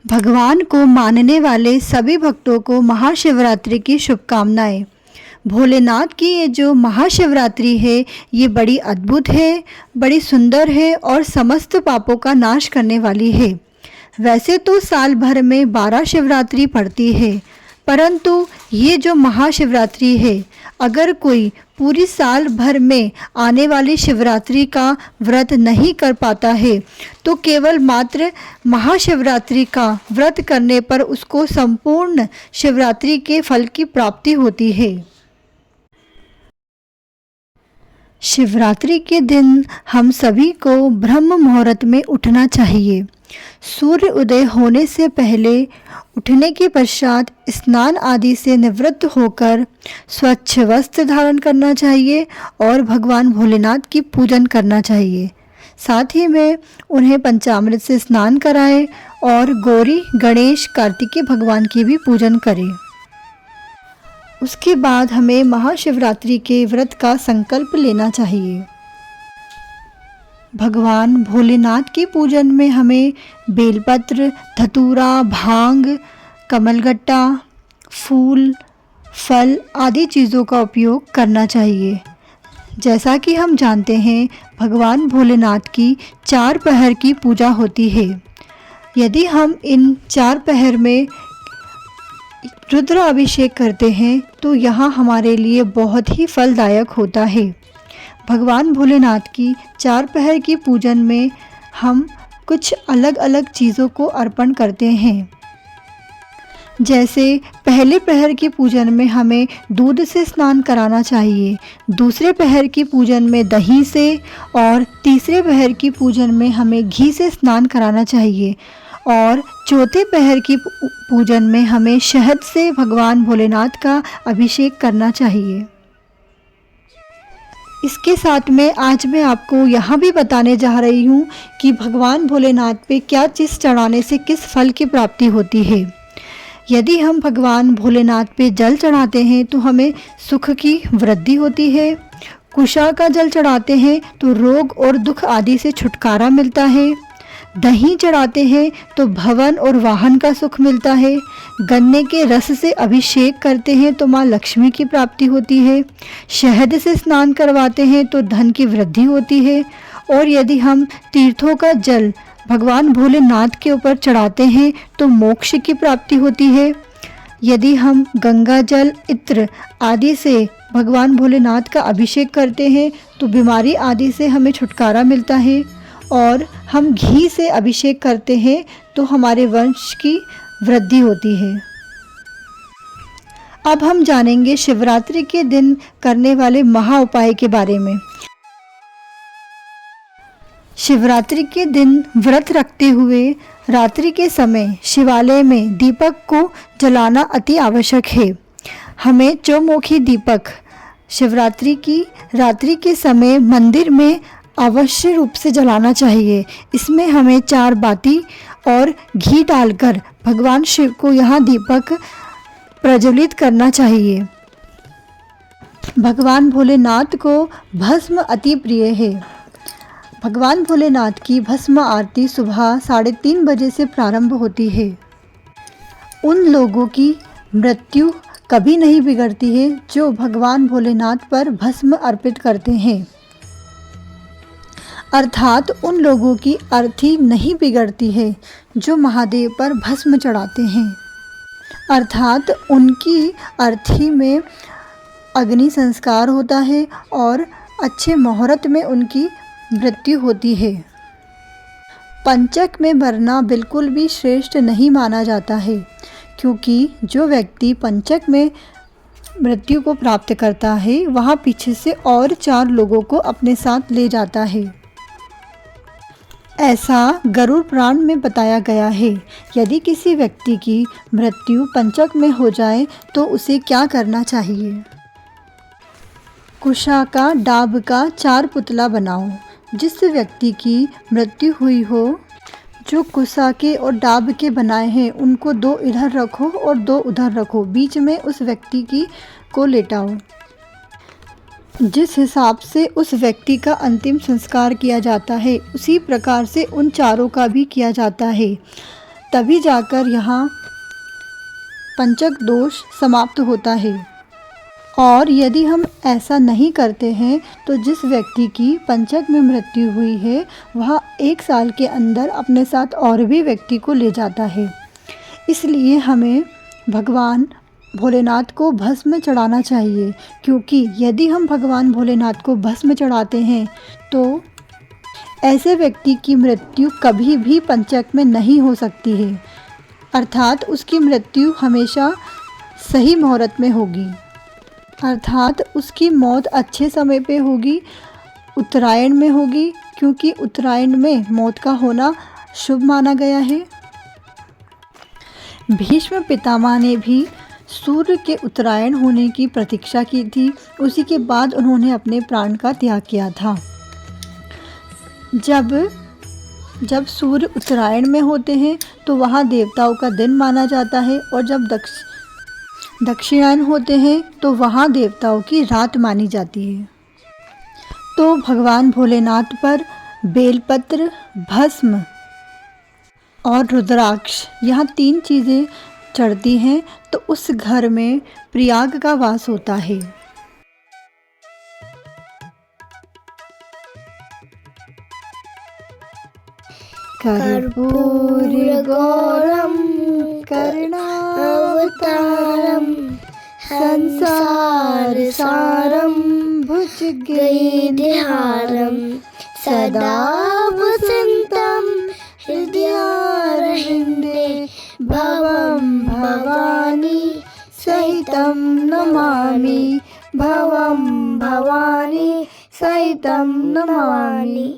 भगवान को मानने वाले सभी भक्तों को महाशिवरात्रि की शुभकामनाएं। भोलेनाथ की ये जो महाशिवरात्रि है ये बड़ी अद्भुत है, बड़ी सुंदर है और समस्त पापों का नाश करने वाली है। वैसे तो साल भर में 12 शिवरात्रि पड़ती है, परंतु ये जो महाशिवरात्रि है, अगर कोई पूरी साल भर में आने वाली शिवरात्रि का व्रत नहीं कर पाता है तो केवल मात्र महाशिवरात्रि का व्रत करने पर उसको संपूर्ण शिवरात्रि के फल की प्राप्ति होती है। शिवरात्रि के दिन हम सभी को ब्रह्म मुहूर्त में उठना चाहिए। सूर्य उदय होने से पहले उठने के पश्चात स्नान आदि से निवृत्त होकर स्वच्छ वस्त्र धारण करना चाहिए और भगवान भोलेनाथ की पूजन करना चाहिए। साथ ही में उन्हें पंचामृत से स्नान कराएं और गौरी, गणेश, कार्तिकेय भगवान की भी पूजन करें। उसके बाद हमें महाशिवरात्रि के व्रत का संकल्प लेना चाहिए। भगवान भोलेनाथ के पूजन में हमें बेलपत्र, धतूरा, भांग, कमलगट्टा, फूल, फल आदि चीज़ों का उपयोग करना चाहिए। जैसा कि हम जानते हैं, भगवान भोलेनाथ की 4 पहर की पूजा होती है। यदि हम इन 4 पहर में रुद्र अभिषेक करते हैं तो यह हमारे लिए बहुत ही फलदायक होता है। भगवान भोलेनाथ की 4 पहर की पूजन में हम कुछ अलग अलग चीज़ों को अर्पण करते हैं। जैसे पहले पहर की पूजन में हमें दूध से स्नान कराना चाहिए, दूसरे पहर की पूजन में दही से और तीसरे पहर की पूजन में हमें घी से स्नान कराना चाहिए और चौथे पहर की पूजन में हमें शहद से भगवान भोलेनाथ का अभिषेक करना चाहिए। इसके साथ में आज मैं आपको यहाँ भी बताने जा रही हूँ कि भगवान भोलेनाथ पे क्या चीज़ चढ़ाने से किस फल की प्राप्ति होती है। यदि हम भगवान भोलेनाथ पे जल चढ़ाते हैं तो हमें सुख की वृद्धि होती है। कुशा का जल चढ़ाते हैं तो रोग और दुख आदि से छुटकारा मिलता है। दही चढ़ाते हैं तो भवन और वाहन का सुख मिलता है। गन्ने के रस से अभिषेक करते हैं तो माँ लक्ष्मी की प्राप्ति होती है। शहद से स्नान करवाते हैं तो धन की वृद्धि होती है। और यदि हम तीर्थों का जल भगवान भोलेनाथ के ऊपर चढ़ाते हैं तो मोक्ष की प्राप्ति होती है। यदि हम गंगा जल, इत्र आदि से भगवान भोलेनाथ का अभिषेक करते हैं तो बीमारी आदि से हमें छुटकारा मिलता है। और हम घी से अभिषेक करते हैं तो हमारे वंश की वृद्धि होती है। अब हम जानेंगे शिवरात्रि के दिन करने वाले महा उपाय के बारे में। शिवरात्रि के दिन व्रत रखते हुए रात्रि के समय शिवालय में दीपक को जलाना अति आवश्यक है। हमें चौमुखी दीपक शिवरात्रि की रात्रि के समय मंदिर में अवश्य रूप से जलाना चाहिए। इसमें हमें 4 बाती और घी डालकर भगवान शिव को यहाँ दीपक प्रज्वलित करना चाहिए। भगवान भोलेनाथ को भस्म अति प्रिय है। भगवान भोलेनाथ की भस्म आरती सुबह 3:30 बजे से प्रारंभ होती है। उन लोगों की मृत्यु कभी नहीं बिगड़ती है जो भगवान भोलेनाथ पर भस्म अर्पित करते हैं, अर्थात उन लोगों की अर्थी नहीं बिगड़ती है जो महादेव पर भस्म चढ़ाते हैं, अर्थात उनकी अर्थी में अग्नि संस्कार होता है और अच्छे मुहूर्त में उनकी मृत्यु होती है। पंचक में मरना बिल्कुल भी श्रेष्ठ नहीं माना जाता है, क्योंकि जो व्यक्ति पंचक में मृत्यु को प्राप्त करता है वह पीछे से और 4 लोगों को अपने साथ ले जाता है। ऐसा गरुड़ पुराण में बताया गया है। यदि किसी व्यक्ति की मृत्यु पंचक में हो जाए तो उसे क्या करना चाहिए। कुशा का, डाब का 4 पुतला बनाओ। जिस व्यक्ति की मृत्यु हुई हो, जो कुशा के और डाब के बनाए हैं उनको 2 इधर रखो और 2 उधर रखो, बीच में उस व्यक्ति की को लेटाओ। जिस हिसाब से उस व्यक्ति का अंतिम संस्कार किया जाता है उसी प्रकार से उन 4 का भी किया जाता है। तभी जाकर यहाँ पंचक दोष समाप्त होता है। और यदि हम ऐसा नहीं करते हैं तो जिस व्यक्ति की पंचक में मृत्यु हुई है वह 1 साल के अंदर अपने साथ और भी व्यक्ति को ले जाता है। इसलिए हमें भगवान भोलेनाथ को भस्म चढ़ाना चाहिए, क्योंकि यदि हम भगवान भोलेनाथ को भस्म चढ़ाते हैं तो ऐसे व्यक्ति की मृत्यु कभी भी पंचक में नहीं हो सकती है, अर्थात उसकी मृत्यु हमेशा सही मुहूर्त में होगी, अर्थात उसकी मौत अच्छे समय पे होगी, उत्तरायण में होगी, क्योंकि उत्तरायण में मौत का होना शुभ माना गया है। भीष्म पितामह ने भी सूर्य के उत्तरायण होने की प्रतीक्षा की थी, उसी के बाद उन्होंने अपने प्राण का त्याग किया था। जब सूर्य उत्तरायण में होते हैं तो वहाँ देवताओं का दिन माना जाता है, और जब दक्षिणायन होते हैं तो वहाँ देवताओं की रात मानी जाती है। तो भगवान भोलेनाथ पर बेलपत्र, भस्म और रुद्राक्ष, यहाँ 3 चीज़ें चढ़ती हैं तो उस घर में प्रयाग का वास होता है। कर्पूरगौरं करुणावतारं संसारसारं भुजगेन्द्रहारं सदा वसन्तं हृदयारविन्दे भवं भवानी सहितं नमामि, भवं भवानी सहितं नमामि।